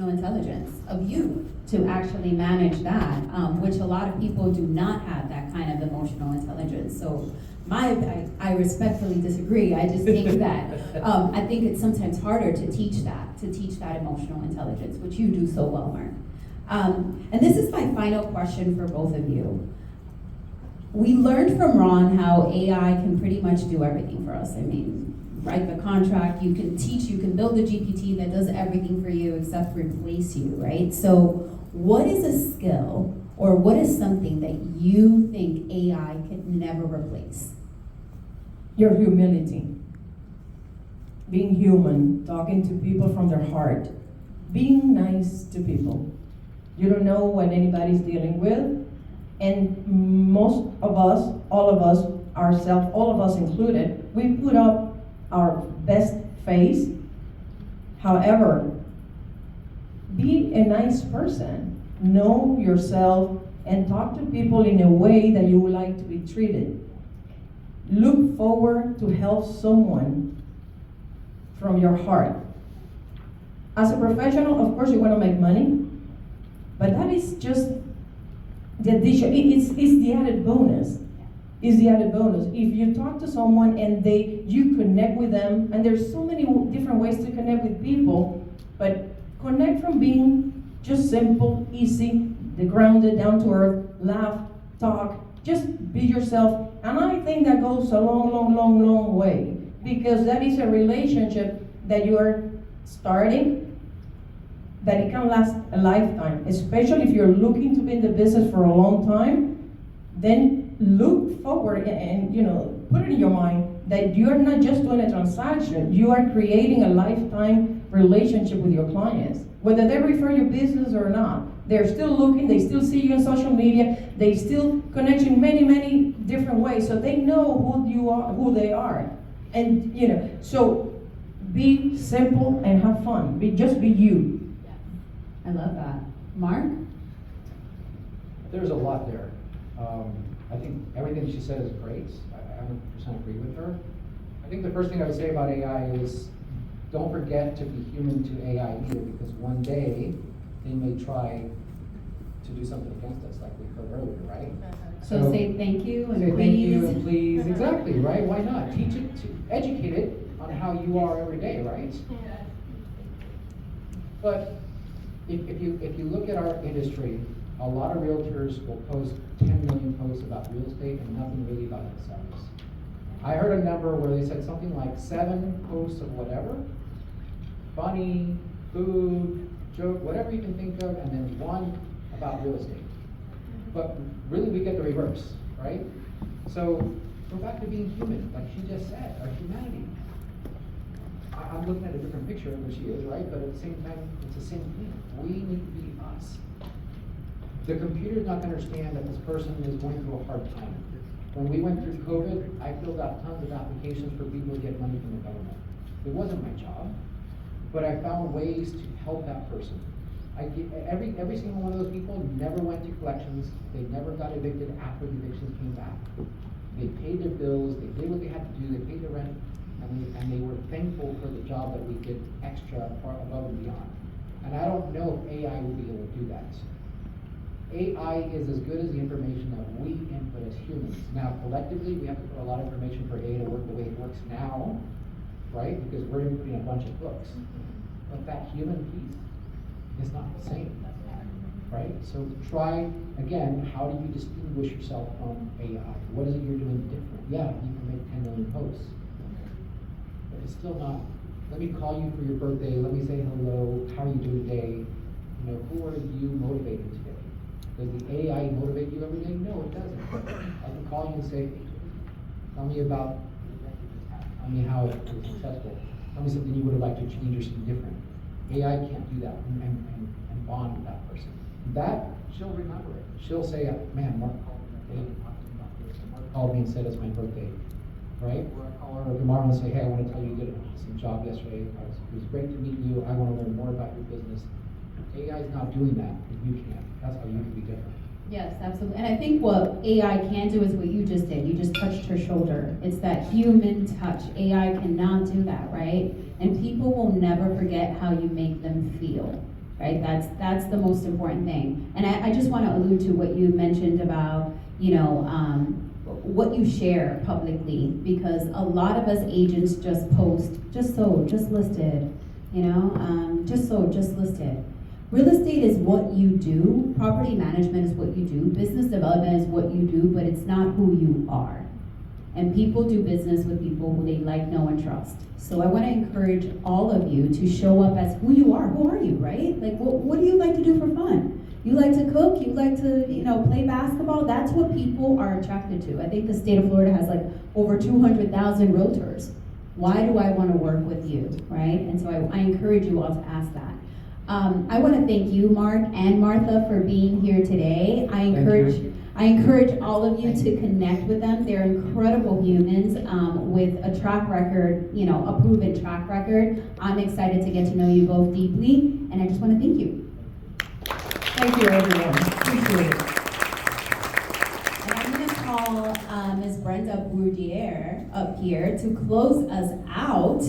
intelligence of you to actually manage that, which a lot of people do not have that kind of emotional intelligence. So I respectfully disagree. I just think that I think it's sometimes harder to teach that emotional intelligence, which you do so well, Mark. And this is my final question for both of you. We learned from Ron how AI can pretty much do everything for us. I mean, write the contract, you can teach, you can build a GPT that does everything for you except replace you, right? So what is a skill or what is something that you think AI could never replace? Your humility. Being human, talking to people from their heart, being nice to people. You don't know what anybody's dealing with, and most of us, all of us, ourselves, all of us included, we put up our best face. However, be a nice person. Know yourself and talk to people in a way that you would like to be treated. Look forward to help someone from your heart. As a professional, of course, you want to make money, but that is just the addition. It's the added bonus. Is the added bonus. If you talk to someone and you connect with them, and there's so many different ways to connect with people, but connect from being just simple, easy, the grounded, down to earth, laugh, talk, just be yourself. And I think that goes a long way, because that is a relationship that you are starting, that it can last a lifetime, especially if you're looking to be in the business for a long time. Then look forward and put it in your mind that you're not just doing a transaction, you are creating a lifetime relationship with your clients. Whether they refer your business or not, they're still looking, they still see you on social media, they still connect you in many different ways, so they know who you are, who they are. And so be simple and have fun. Just be you. I love that. Mark? There's a lot there. I think everything she said is great. I 100% agree with her. I think the first thing I would say about AI is don't forget to be human to AI either, because one day they may try to do something against us, like we heard earlier, right? So say thank you and say please. Thank you and please. Exactly, right? Why not? Teach it, educate it on how you are every day, right? But if you look at our industry, a lot of realtors will post 10 million posts about real estate and nothing really about themselves. I heard a number where they said something like 7 posts of whatever, funny, food, joke, whatever you can think of, and then 1 about real estate. But really we get the reverse, right? So go back to being human, like she just said, our humanity. I'm looking at a different picture of where she is, right? But at the same time, it's the same thing. We need to be us. The computer's not going to understand that this person is going through a hard time. When we went through COVID, I filled out tons of applications for people to get money from the government. It wasn't my job, but I found ways to help that person. Every single one of those people never went to collections. They never got evicted after the evictions came back. They paid their bills, they did what they had to do, they paid their rent, and they were thankful for the job that we did extra, far above and beyond. And I don't know if AI will be able to do that. AI is as good as the information that we input as humans. Now, collectively, we have to put a lot of information for AI to work the way it works now, right? Because we're inputting a bunch of books. But that human piece is not the same, right? So try, again, how do you distinguish yourself from AI? What is it you're doing different? Yeah, you can make 10 million posts. But it's still not, let me call you for your birthday, let me say hello, how are you doing today? Who are you motivating today? Does the AI motivate you every day? No, it doesn't. I can call you and say, tell me about, tell me how it was successful. Tell me something you would have liked to change or something different. AI can't do that and bond with that person. That, she'll remember it. She'll say, man, Mark called me that day and talked to me about this. And Mark called me and said it's my birthday, right? Or I call her tomorrow and say, hey, I want to tell you you did an awesome job yesterday. It was great to meet you. I want to learn more about your business. AI is not doing that, but you can. That's how you can be different. Yes, absolutely. And I think what AI can do is what you just did. You just touched her shoulder. It's that human touch. AI cannot do that, right? And people will never forget how you make them feel. right? That's the most important thing. And I just want to allude to what you mentioned about, what you share publicly, because a lot of us agents just post, just listed, just listed. Real estate is what you do, property management is what you do, business development is what you do, but it's not who you are. And people do business with people who they like, know, and trust. So I want to encourage all of you to show up as who you are. Who are you, right? Like, what do you like to do for fun? You like to cook, you like to, play basketball. That's what people are attracted to. I think the state of Florida has like over 200,000 realtors. Why do I want to work with you, right? And so I encourage you all to ask that. I want to thank you, Mark and Martha, for being here today. I encourage all of you to connect with them. They're incredible humans with a track record, a proven track record. I'm excited to get to know you both deeply, and I just want to thank you. Thank you, everyone. Appreciate it. And I'm going to call Ms. Brenda Bourdier up here to close us out.